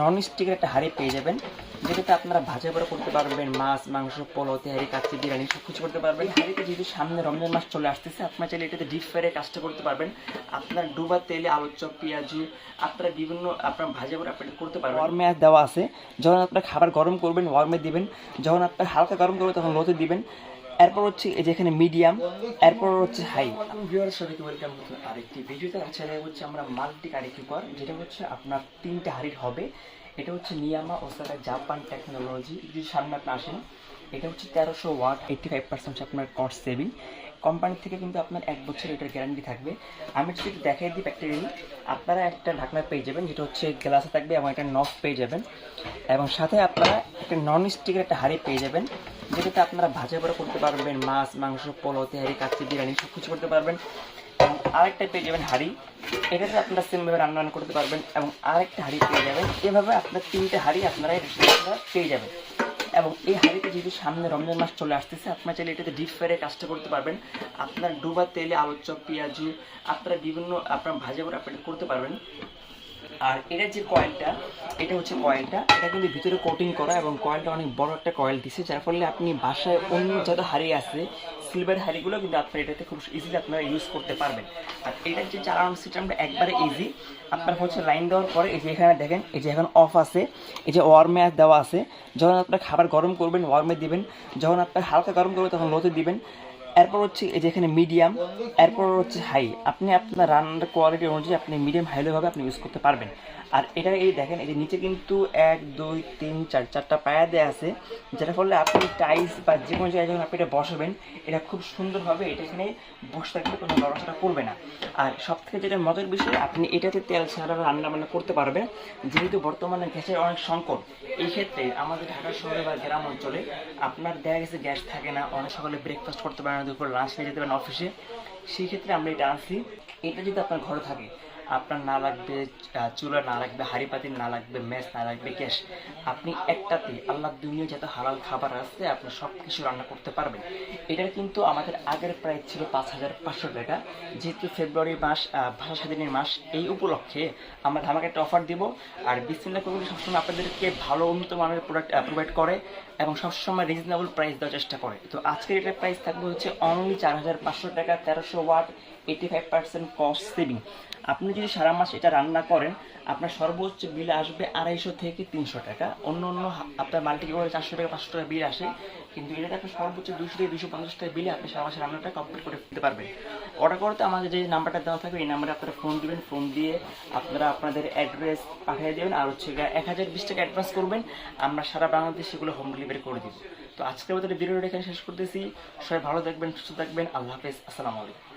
নন স্টিকের একটা হাঁড়ি পেয়ে যাবেন, যেটাতে আপনারা ভাজা পোড়া করতে পারবেন, মাছ, মাংস, পোলাও, তেহারি, কাচ্চি, বিরিয়ানি সব কিছু করতে পারবেন। হাঁড়িতে যেহেতু সামনে রমজান মাস চলে আসতেছে, আপনারা চাইলে এটাতে ডিপ ফ্রাইয়ের কাজটা করতে পারবেন। আপনার ডুবা তেলে আলুর চপ, পেঁয়াজু, আপনারা বিভিন্ন আপনার ভাজা পোড়া আপনারা করতে পারবেন। ওয়ার্মে দেওয়া আছে, যখন আপনার খাবার গরম করবেন ওয়ার্মে দিবেন, যখন আপনার হালকা গরম করবেন তখন লোতে দিবেন। এরপর হচ্ছে এই যে এখানে মিডিয়াম, এরপর হচ্ছে হাই। ভিউয়ার্স সবাইকে ওয়েলকাম করতে আরেকটি ভিডিওতে। আচ্ছা, হচ্ছে আমরা মাল্টি কারি কুকার, যেটা হচ্ছে আপনার 3টে হাঁড়ির হবে। এটা হচ্ছে নিয়ামা ওসাকা জাপান টেকনোলজি। যদি সামনে আপনি আসেন, এটা হচ্ছে 1300 ওয়াট, 85% আপনার কস্ট সেভিং। কোম্পানি থেকে কিন্তু আপনার 1 বছর এটার গ্যারান্টি থাকবে। আমি যদি দেখাই দিই প্র্যাকটিক্যালি, আপনারা একটা ঢাকনা পেয়ে যাবেন, যেটা হচ্ছে গ্লাসে থাকবে, এবং একটা নব পেয়ে যাবেন, এবং সাথে আপনারা একটা নন স্টিকের একটা হাঁড়ি পেয়ে যাবেন, যেটাতে আপনারা ভাজা পোড়া করতে পারবেন, মাছ, মাংস, পোলাও, তেহারি, কাচ্চি, বিরিয়ানি সব কিছু করতে পারবেন। এবং আরেকটা পেয়ে যাবেন হাঁড়ি, এটাতে আপনারা সেমভাবে রান্না করতে পারবেন, এবং আরেকটা হাঁড়ি পেয়ে যাবেন। এভাবে আপনার 3টে হাঁড়ি আপনারা পেয়ে যাবেন। এবং এই হাঁড়িতে যেহেতু সামনে রমজান মাস চলে আসতেছে, আপনারা চাইলে এটাতে ডিপ ফ্রাইয়ের কাজটা করতে পারবেন। আপনার ডুবা তেলে আলুর চপ, পেঁয়াজু, আপনারা বিভিন্ন আপনার ভাজা পোড়া আপনারা করতে পারবেন। আর এটার যে কয়েলটা, এটা হচ্ছে কয়েলটা, এটা কিন্তু ভিতরে কোটিং করা, এবং কয়েলটা অনেক বড় একটা কয়েল দিছে, যার ফলে আপনি বাসায় অন্য যত হাঁড়ি আছে সিলভার হাঁড়িগুলো কিন্তু আপনার এটাতে খুব ইজিলি আপনারা ইউজ করতে পারবেন। আর এটার যে চালানোর সিস্টেমটা একবারে ইজি। আপনার হচ্ছে লাইন দেওয়ার পরে এই যে এখানে দেখেন, এই যে এখন অফ আছে, এই যে ওয়ার্মে দেওয়া আছে, যখন আপনার খাবার গরম করবেন ওয়ার্মে দিবেন, যখন আপনার হালকা গরম করবেন তখন লোতে দিবেন। এরপর হচ্ছে এই যে এখানে মিডিয়াম, এরপর হচ্ছে হাই। আপনি আপনার রান্নার কোয়ালিটি অনুযায়ী আপনি মিডিয়াম হাইলোভাবে আপনি ইউজ করতে পারবেন। আর এটা এই দেখেন, এই যে নিচে কিন্তু 1 2 3 4 চারটা পায়া দেওয়া আছে, যেটার ফলে আপনি টাইলস বা যে কোনো জায়গায় যখন আপনি এটা বসাবেন, এটা খুব সুন্দরভাবে এটা এখানে বসে থাকলে কোনো নড়াচড়া করবে না। আর সব থেকে যেটা মজার বিষয়, আপনি এটাতে তেল ছাড়া রান্না বান্না করতে পারবেন। যেহেতু বর্তমানে গ্যাসের অনেক সংকট, এই ক্ষেত্রে আমাদের ঢাকা শহরে বা গ্রাম অঞ্চলে আপনার দেখা গেছে গ্যাস থাকে না, অনেক সকালে ব্রেকফাস্ট করতে পারেন না, দুপুরে লাঞ্চ নিয়ে যেতে পারেন অফিসে। সেই ক্ষেত্রে আমরা এটা আনছি। এটা যদি আপনার ঘরে থাকে, আপনার না লাগবে চুলা, না লাগবে হাঁড়ি পাতিল, না লাগবে ম্যাচ, না লাগবে গ্যাস। আপনি একটাতে আল্লাহ দুনিয়া যত হালাল খাবার আছে আপনি সব কিছু রান্না করতে পারবেন। এটার কিন্তু আমাদের আগের প্রাইস ছিল 5500 টাকা। যেহেতু ফেব্রুয়ারি মাস ভাষা স্বাধীনের মাস, এই উপলক্ষে আমরা ধামাকে একটা অফার দিব। আর বিসমিল্লাহ কুকার সবসময় আপনাদেরকে ভালো উন্নত মানের প্রোডাক্ট প্রোভাইড করে, এবং সবসময় রিজনেবল প্রাইস দেওয়ার চেষ্টা করে। তো আজকের এটার প্রাইস থাকবে হচ্ছে অনলি 4500 টাকা, 1300 ওয়াট, 85% কস্ট সেভিং। আপনি যদি সারা মাস এটা রান্না করেন, আপনার সর্বোচ্চ বিল আসবে 250 থেকে 300 টাকা। অন্য আপনার মাল্টি করে 400 টাকা 500 টাকা বিল আসে, কিন্তু এটাতে আপনি সর্বোচ্চ 200 থেকে 250 টাকা বিলে আপনি সারা মাসের রান্নাটা কমপ্লিট করে ফেলতে পারবেন। অর্ডার করতে আমাদের যে নাম্বারটা দেওয়া থাকবে, এই নাম্বারে আপনারা ফোন দিবেন, ফোন দিয়ে আপনারা আপনাদের অ্যাড্রেস পাঠিয়ে দেবেন, আর হচ্ছে 1020 টাকা অ্যাডভান্স করবেন। আমরা সারা বাংলাদেশ সেগুলো হোম ডেলিভারি করে দিব। তো আজকের মতো ভিডিওটা এখানে শেষ করতেছি। সবাই ভালো থাকবেন, সুস্থ থাকবেন। আল্লাহ হাফেজ, আসসালামু আলাইকুম।